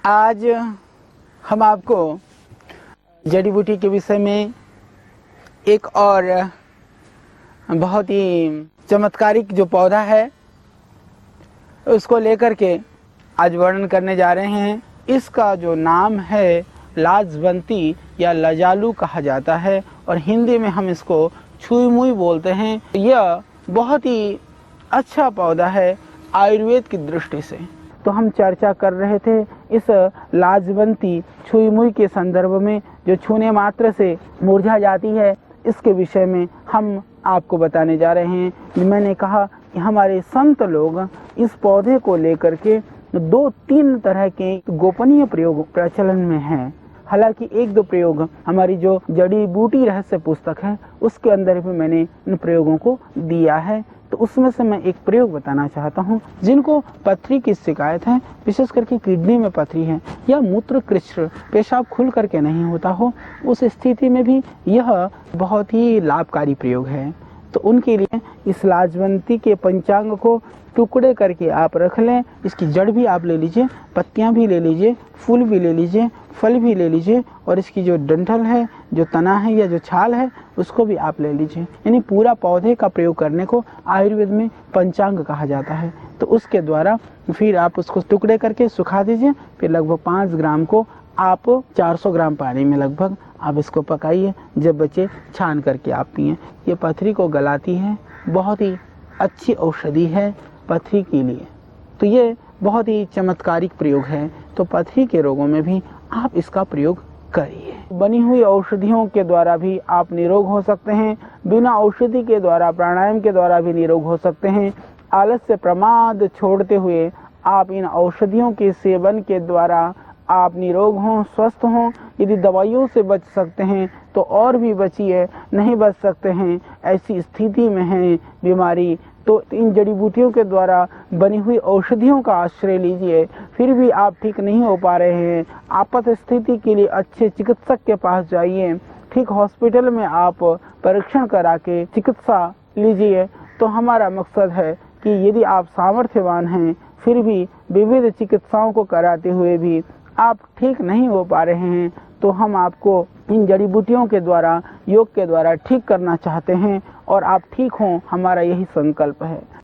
आज हम आपको जड़ी बूटी के विषय में एक और बहुत ही चमत्कारिक जो पौधा है उसको लेकर के आज वर्णन करने जा रहे हैं। इसका जो नाम है लाजवंती या लजालू कहा जाता है और हिंदी में हम इसको छुई मुई बोलते हैं। यह बहुत ही अच्छा पौधा है आयुर्वेद की दृष्टि से। तो हम चर्चा कर रहे थे इस लाजवंती छुई मुई के संदर्भ में जो छूने मात्र से मुरझा जाती है, इसके विषय में हम आपको बताने जा रहे हैं। मैंने कहा कि हमारे संत लोग इस पौधे को लेकर के 2-3 तरह के गोपनीय प्रयोग प्रचलन में हैं। हालांकि 1-2 प्रयोग हमारी जो जड़ी बूटी रहस्य पुस्तक है उसके अंदर भी मैंने इन प्रयोगों को दिया है। तो उसमें से मैं एक प्रयोग बताना चाहता हूं। जिनको पथरी की शिकायत है, विशेष करके किडनी में पथरी है या मूत्र कृष्ण पेशाब खुल करके नहीं होता हो, उस स्थिति में भी यह बहुत ही लाभकारी प्रयोग है। तो उनके लिए इस लाजवंती के पंचांग को टुकड़े करके आप रख लें। इसकी जड़ भी आप ले लीजिए, पत्तियां भी ले लीजिए, फूल भी ले लीजिए, फल भी ले लीजिए और इसकी जो डंठल है, जो तना है या जो छाल है उसको भी आप ले लीजिए। यानी पूरा पौधे का प्रयोग करने को आयुर्वेद में पंचांग कहा जाता है। तो उसके द्वारा फिर आप उसको टुकड़े करके सुखा दीजिए। फिर लगभग 5 ग्राम को आप 400 ग्राम पानी में लगभग आप इसको पकाइए। जब बचे छान करके आप पिए। ये पथरी को गलाती है, बहुत ही अच्छी औषधि है पथरी के लिए। तो ये बहुत ही चमत्कारिक प्रयोग है। तो पथरी के रोगों में भी आप इसका प्रयोग करिए। बनी हुई औषधियों के द्वारा भी आप निरोग हो सकते हैं। बिना औषधि के द्वारा प्राणायाम के द्वारा भी निरोग हो सकते हैं। आलस्य प्रमाद छोड़ते हुए आप इन औषधियों के सेवन के द्वारा आप निरोग हों, स्वस्थ हों। यदि दवाइयों से बच सकते हैं तो और भी बचिए, नहीं बच सकते हैं, ऐसी स्थिति में है बीमारी, तो इन जड़ी बूटियों के द्वारा बनी हुई औषधियों का आश्रय लीजिए। फिर भी आप ठीक नहीं हो पा रहे हैं, आपात स्थिति के लिए अच्छे चिकित्सक के पास जाइए। ठीक हॉस्पिटल में आप परीक्षण करा के चिकित्सा लीजिए। तो हमारा मकसद है कि यदि आप सामर्थ्यवान हैं फिर भी विविध चिकित्साओं को कराते हुए भी आप ठीक नहीं हो पा रहे हैं, तो हम आपको इन जड़ी बूटियों के द्वारा, योग के द्वारा ठीक करना चाहते हैं और आप ठीक हों, हमारा यही संकल्प है।